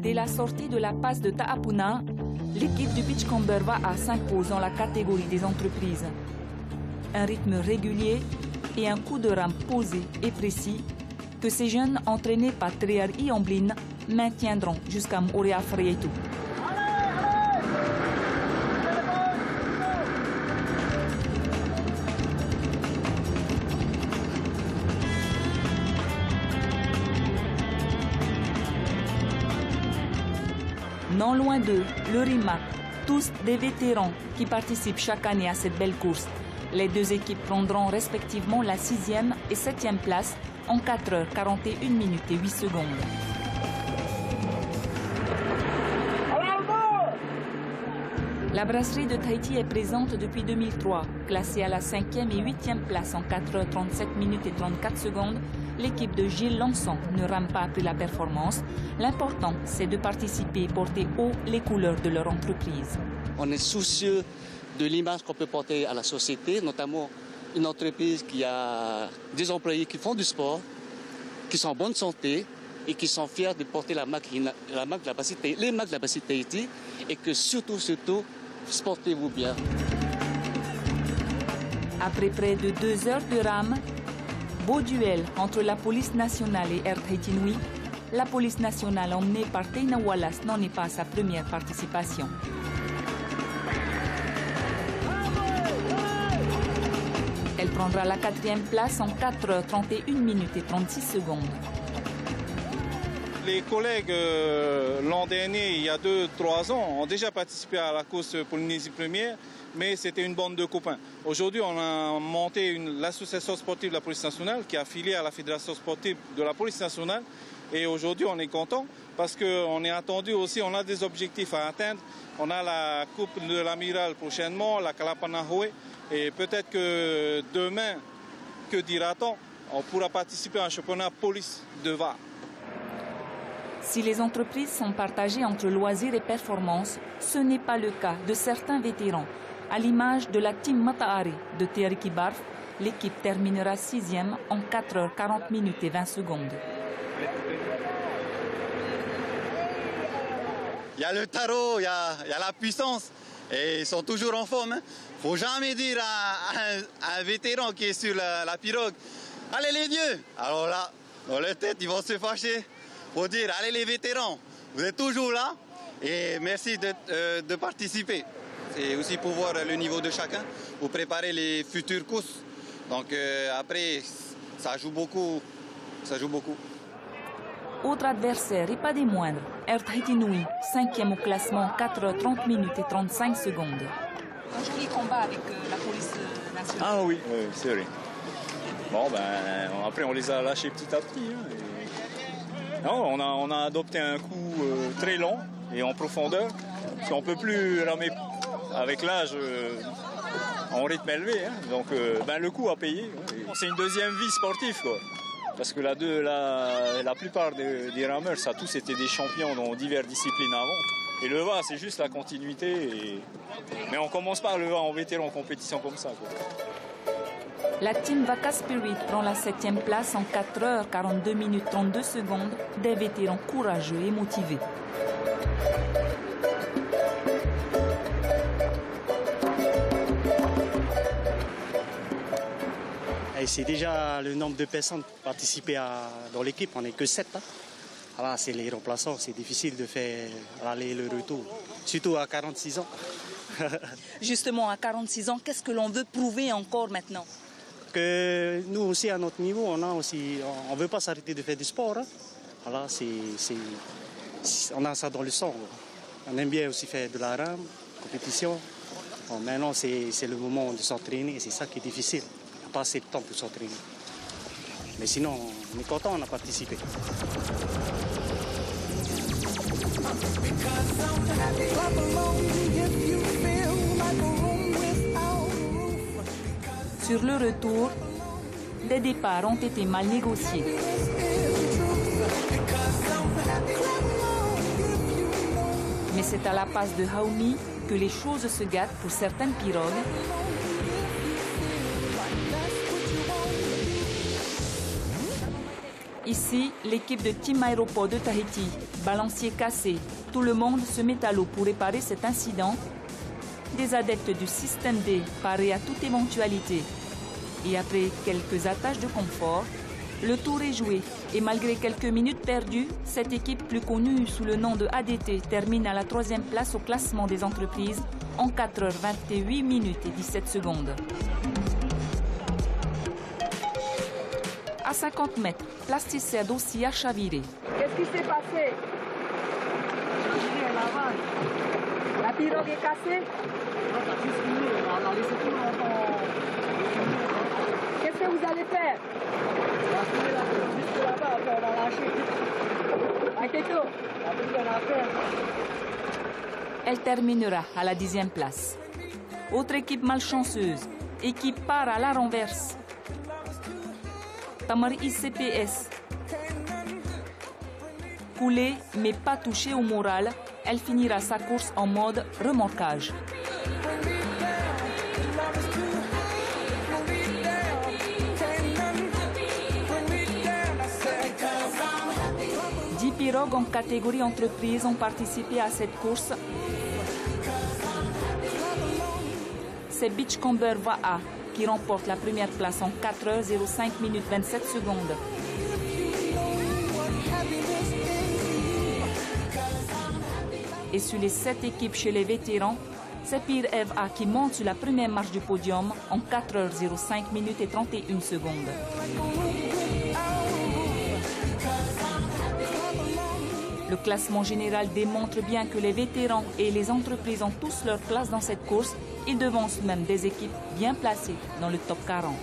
Dès la sortie de la passe de Ta'apuna, l'équipe du Beachcomber va à 5 pauses dans la catégorie des entreprises. Un rythme régulier et un coup de rame posé et précis que ces jeunes entraînés par Triar Iomblin maintiendront jusqu'à Mouria Frietou. Non loin d'eux, le RIMAC, tous des vétérans qui participent chaque année à cette belle course. Les deux équipes prendront respectivement la 6e et 7e place en 4 h 41 minutes et 8 secondes. La brasserie de Tahiti est présente depuis 2003. Classée à la 5e et 8e place en 4 h 37 minutes et 34 secondes, l'équipe de Gilles Lançon ne rame pas après la performance. L'important, c'est de participer et porter haut les couleurs de leur entreprise. On est soucieux de l'image qu'on peut porter à la société, notamment une entreprise qui a des employés qui font du sport, qui sont en bonne santé et qui sont fiers de porter la marque de la brasserie, les marques de la brasserie Tahiti, et que surtout, sportez-vous bien. Après près de 2 heures de rame, beau duel entre la police nationale et Air Tahiti Nui. La police nationale emmenée par Teina Wallace n'en est pas à sa première participation. Elle prendra la 4e place en 4 h 31 minutes et 36 secondes. Les collègues, l'an dernier, il y a 2-3 ans, ont déjà participé à la course Polynésie Première, mais c'était une bande de copains. Aujourd'hui, on a monté l'association sportive de la police nationale qui est affiliée à la fédération sportive de la police nationale. Et aujourd'hui, on est content parce qu'on est attendu aussi, on a des objectifs à atteindre. On a la Coupe de l'Amiral prochainement, la Kalapanahoe. Et peut-être que demain, que dira-t-on, on pourra participer à un championnat police de VAR. Si les entreprises sont partagées entre loisirs et performances, ce n'est pas le cas de certains vétérans. À l'image de la Team Matahari de Teriki Barf, l'équipe terminera 6e en 4 h 40 minutes et 20 secondes. Il y a le tarot, il y a la puissance et ils sont toujours en forme. Il ne faut jamais dire à un vétéran qui est sur la pirogue, allez les vieux. Alors là, dans leur tête, ils vont se fâcher. Il faut dire, allez les vétérans, vous êtes toujours là et merci de participer. C'est aussi pour voir le niveau de chacun, pour préparer les futures courses. Donc après, ça joue beaucoup. Autre adversaire et pas des moindres, Air Tahiti Nui, 5e au classement, 4 h 30 minutes et 35 secondes. Un joli combat avec la police nationale. Ah oui, c'est vrai. Bon, après on les a lâchés petit à petit. Non, on a adopté un coup très long et en profondeur. On ne peut plus ramer avec l'âge en rythme élevé. Donc le coup a payé. C'est une deuxième vie sportive, quoi. Parce que la plupart des rameurs, ça tous étaient des champions dans diverses disciplines avant. Et le VA, c'est juste la continuité. Mais on ne commence pas le VA en vétéran en compétition comme ça, quoi. La Team Vaca Spirit prend la 7e place en 4 h 42 minutes 32 secondes, des vétérans courageux et motivés. Et c'est déjà le nombre de personnes qui participent dans l'équipe, on n'est que 7. Alors c'est les remplaçants, c'est difficile de faire aller le retour, surtout à 46 ans. Justement, à 46 ans, qu'est-ce que l'on veut prouver encore maintenant? Que nous aussi, à notre niveau, on ne veut pas s'arrêter de faire du sport. Alors on a ça dans le sang. On aime bien aussi faire de la rame, compétition. Bon, maintenant, c'est le moment de s'entraîner, c'est ça qui est difficile. On n'a pas assez de temps pour s'entraîner. Mais sinon, on est content, on a participé. Sur le retour, des départs ont été mal négociés. Mais c'est à la passe de Haoumi que les choses se gâtent pour certaines pirogues. Ici, l'équipe de Team Aéroport de Tahiti, balancier cassé. Tout le monde se met à l'eau pour réparer cet incident. Des adeptes du système D parés à toute éventualité. Et après quelques attaches de confort, le tour est joué. Et malgré quelques minutes perdues, cette équipe plus connue sous le nom de ADT termine à la 3e place au classement des entreprises en 4h28 minutes et 17 secondes. À 50 mètres, Plasticed aussi a chaviré. Qu'est-ce qui s'est passé? La pirogue est cassée? Qu'est-ce que vous allez faire? Elle terminera à la 10e place. Autre équipe malchanceuse, équipe part à la renverse. Tamar ICPS. Coulée mais pas touchée au moral, elle finira sa course en mode remorquage. Pirogues en catégorie entreprise ont participé à cette course. C'est Beachcomber Va'a qui remporte la première place en 4h05 minutes 27 secondes. Et sur les 7 équipes chez les vétérans, c'est Pir Eva qui monte sur la première marche du podium en 4h05 minutes et 31 secondes. Le classement général démontre bien que les vétérans et les entreprises ont tous leur place dans cette course. Ils devancent même des équipes bien placées dans le top 40.